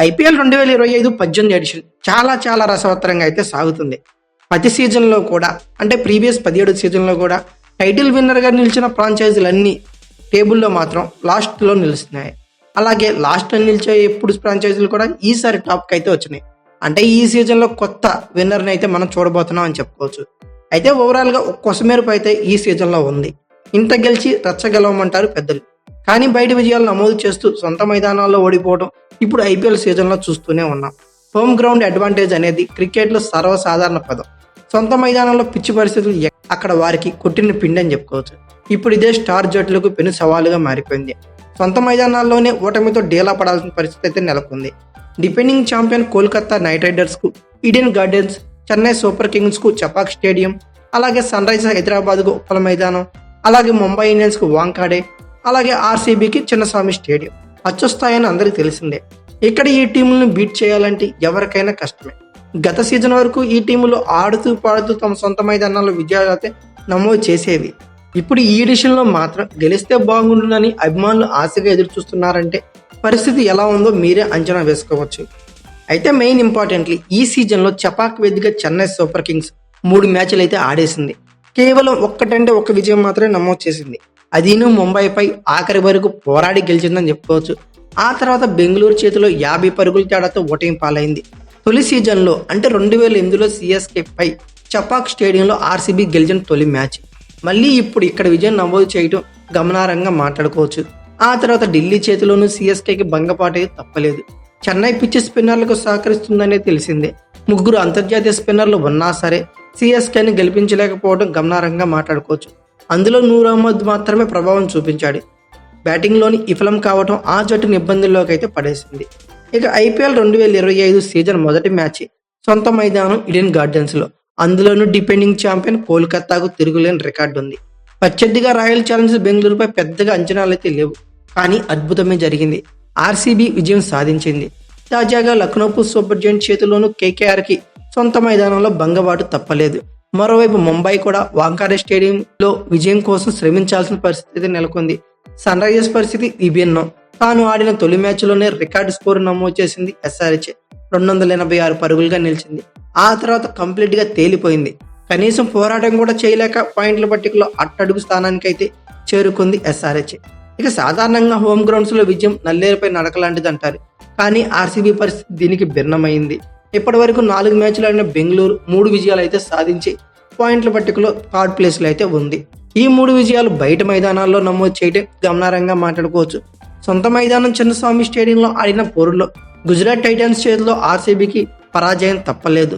IPL 2025-18 edition చాలా రసవత్తరంగా అయితే సాగుతుంది. ప్రతి సీజన్లో కూడా అంటే ప్రీవియస్ 17 సీజన్లో కూడా టైటిల్ విన్నర్గా నిలిచిన ఫ్రాంచైజీలన్నీ టేబుల్లో మాత్రం లాస్ట్లో నిలుస్తున్నాయి. అలాగే లాస్ట్లో నిలిచే ఎప్పుడు ఫ్రాంచైజీలు కూడా ఈసారి టాప్కి అయితే వచ్చినాయి. అంటే ఈ సీజన్లో కొత్త విన్నర్ని అయితే మనం చూడబోతున్నాం అని చెప్పుకోవచ్చు. అయితే ఓవరాల్గా ఒక కొసమేరపు అయితే ఈ సీజన్లో ఉంది. ఇంత గెలిచి రచ్చగెలవమంటారు పెద్దలు. కానీ బయట విజయాలు నమోదు చేస్తూ సొంత మైదానాల్లో ఓడిపోవడం ఇప్పుడు ఐపీఎల్ సీజన్లో చూస్తూనే ఉన్నాం. హోమ్ గ్రౌండ్ అడ్వాంటేజ్ అనేది క్రికెట్లో సర్వసాధారణ పదం. సొంత మైదానంలో పిచ్చి పరిస్థితులు అక్కడ వారికి కొట్టిన పిండి అని చెప్పుకోవచ్చు. ఇప్పుడు ఇదే స్టార్ జట్లకు పెను సవాలుగా మారిపోయింది. సొంత మైదానాల్లోనే ఓటమితో డేలా పడాల్సిన పరిస్థితి అయితే నెలకొంది. డిఫెండింగ్ ఛాంపియన్ కోల్కతా నైట్ రైడర్స్కు ఈడెన్ గార్డెన్స్, చెన్నై సూపర్ కింగ్స్కు చపాక్ స్టేడియం, అలాగే సన్ రైజర్స్ హైదరాబాద్కు ఉప్పల మైదానం, అలాగే ముంబై ఇండియన్స్కు వాంకాడే, అలాగే ఆర్సీబీకి చిన్నస్వామి స్టేడియం అచ్చొస్తాయని అందరికీ తెలిసిందే. ఇక్కడ ఈ టీములను బీట్ చేయాలంటే ఎవరికైనా కష్టమే. గత సీజన్ వరకు ఈ టీములు ఆడుతూ పాడుతూ తమ సొంత మైదానాల్లో విజయాలు అయితే నమోదు చేసేవి. ఇప్పుడు ఈ ఎడిషన్లో మాత్రం గెలిస్తే బాగుంటుందని అభిమానులు ఆశగా ఎదురు చూస్తున్నారంటే పరిస్థితి ఎలా ఉందో మీరే అంచనా వేసుకోవచ్చు. అయితే మెయిన్ ఇంపార్టెంట్లీ ఈ సీజన్లో చపాక్ వేదికగా చెన్నై సూపర్ కింగ్స్ 3 మ్యాచ్లు అయితే ఆడేసింది. కేవలం ఒక్క విజయం మాత్రమే నమోదు చేసింది. అదీను ముంబైపై ఆఖరి వరకు పోరాడి గెలిచిందని చెప్పుకోవచ్చు. ఆ తర్వాత బెంగళూరు చేతిలో 50 పరుగుల తేడాతో ఓటమి పాలైంది. తొలి సీజన్లో అంటే 2008లో సిఎస్కే పై చపాక్ స్టేడియంలో ఆర్సీబీ గెలిచిన తొలి మ్యాచ్. మళ్ళీ ఇప్పుడు ఇక్కడ విజయం నమోదు చేయడం గమనార్హంగా మాట్లాడుకోవచ్చు. ఆ తర్వాత ఢిల్లీ చేతిలోనూ సిఎస్కేకి భంగపాటు తప్పలేదు. చెన్నై పిచ్చి స్పిన్నర్లకు సహకరిస్తుందనే తెలిసిందే. 3 అంతర్జాతీయ స్పిన్నర్లు ఉన్నా సరే సిఎస్కేని గెలిపించలేకపోవడం గమనార్హంగా మాట్లాడుకోవచ్చు. అందులో నూర్ అహ్మద్ మాత్రమే ప్రభావం చూపించాడు. బ్యాటింగ్లోని విఫలం కావడం ఆ జట్టును ఇబ్బందుల్లోకి అయితే పడేసింది. ఇక ఐపీఎల్ 2025 సీజన్ మొదటి మ్యాచ్ సొంత మైదానం ఈడెన్ గార్డెన్స్లో. అందులోనూ డిఫెండింగ్ ఛాంపియన్ కోల్కతాకు తిరుగులేని రికార్డు ఉంది. ప్రత్యర్థిగా రాయల్ ఛాలెంజర్స్ బెంగళూరుపై పెద్దగా అంచనాలైతే లేవు, కానీ అద్భుతమే జరిగింది. ఆర్సీబీ విజయం సాధించింది. తాజాగా లక్నో సూపర్ జెయింట్స్ చేతిలోనూ కేకేఆర్కి సొంత మైదానంలో భంగబాటు తప్పలేదు. మరోవైపు ముంబై కూడా వాంకాడే స్టేడియంలో విజయం కోసం శ్రమించాల్సిన పరిస్థితి నెలకొంది. సన్ రైజర్స్ పరిస్థితి విభిన్నం. తాను ఆడిన తొలి మ్యాచ్లోనే రికార్డు స్కోరు నమోదు చేసింది ఎస్ఆర్హెచ్. 286 పరుగులుగా నిలిచింది. ఆ తర్వాత కంప్లీట్గా తేలిపోయింది. కనీసం పోరాటం కూడా చేయలేక పాయింట్ల పట్టికలో అట్టడుగు స్థానానికి అయితే చేరుకుంది ఎస్ఆర్హెచ్. ఇక సాధారణంగా హోమ్ గ్రౌండ్స్లో విజయం నల్లేరుపై నడకలాంటిది అంటారు, కానీ ఆర్సీబీ పరిస్థితి దీనికి భిన్నమైంది. ఇప్పటి వరకు 4 మ్యాచ్లు ఆడిన బెంగళూరు 3 విజయాలు అయితే సాధించి పాయింట్ల పట్టికలో థర్డ్ ప్లేస్లో అయితే ఉంది. ఈ 3 విజయాలు బయట మైదానాల్లో నమోదు చేయడం గమనార్హంగా మాట్లాడుకోవచ్చు. సొంత మైదానం చిన్నస్వామి స్టేడియంలో ఆడిన పోరులో గుజరాత్ టైటన్స్ చేతిలో ఆర్సీబీకి పరాజయం తప్పలేదు.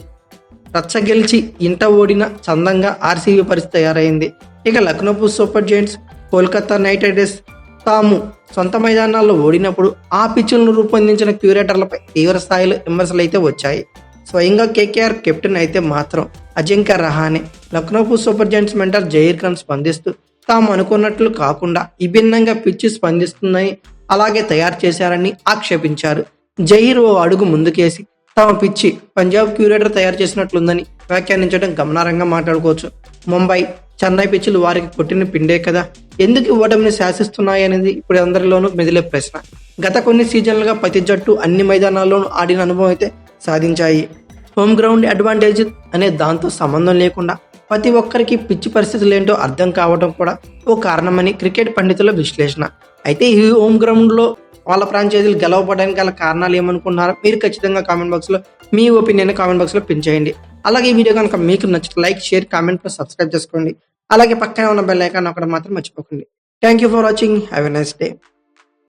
రచ్చ గెలిచి ఇంట ఓడిన చందంగా ఆర్సీబీ పరిస్థితి తయారైంది. ఇక Lucknow super giants, Kolkata night riders తాము సొంత మైదానాల్లో ఓడినప్పుడు ఆ పిచ్చులను రూపొందించిన క్యూరేటర్లపై తీవ్ర స్థాయిలో విమర్శలు అయితే వచ్చాయి. స్వయంగా కేకేఆర్ కెప్టెన్ అయితే మాత్రం Ajinkya Rahane Lucknow super giants mentor Zaheer Khan స్పందిస్తూ తాము అనుకున్నట్లు కాకుండా విభిన్నంగా పిచ్చి స్పందిస్తుందని అలాగే తయారు చేశారని ఆక్షేపించారు. జహీర్ ఓ అడుగు ముందుకేసి తమ పిచ్చి పంజాబ్ క్యూరేటర్ తయారు చేసినట్లుందని వ్యాఖ్యానించడం గమనార్హంగా మాట్లాడుకోవచ్చు. ముంబై, చెన్నై పిచ్చులు వారికి కొట్టిన పిండే కదా, ఎందుకు ఓటమిని శాసిస్తున్నాయి అనేది ఇప్పుడు అందరిలోనూ మెదిలే ప్రశ్న. గత కొన్ని సీజన్లుగా ప్రతి జట్టు అన్ని మైదానాల్లోనూ ఆడిన అనుభవం అయితే సాధించాయి. హోమ్ గ్రౌండ్ అడ్వాంటేజ్ అనే దాంతో సంబంధం లేకుండా ప్రతి ఒక్కరికి పిచ్చి పరిస్థితులు ఏంటో అర్థం కావడం కూడా ఓ కారణమని క్రికెట్ పండితుల విశ్లేషణ. అయితే ఈ హోమ్ గ్రౌండ్లో వాళ్ళ ఫ్రాంచైజీలు గెలవడానికి గల కారణాలు ఏమనుకుంటున్నారో మీరు ఖచ్చితంగా కామెంట్ బాక్స్లో మీ ఒపీనియన్ కామెంట్ బాక్స్లో పిన్ చేయండి. అలాగే ఈ వీడియో కనుక మీకు నచ్చితే లైక్, షేర్, కామెంట్, సబ్స్క్రైబ్ చేసుకోండి. అలాగే పక్కనే ఉన్న బెల్ ఐకాన్ ఒకటి మాత్రం మర్చిపోకండి. Thank you for watching. Have a nice day.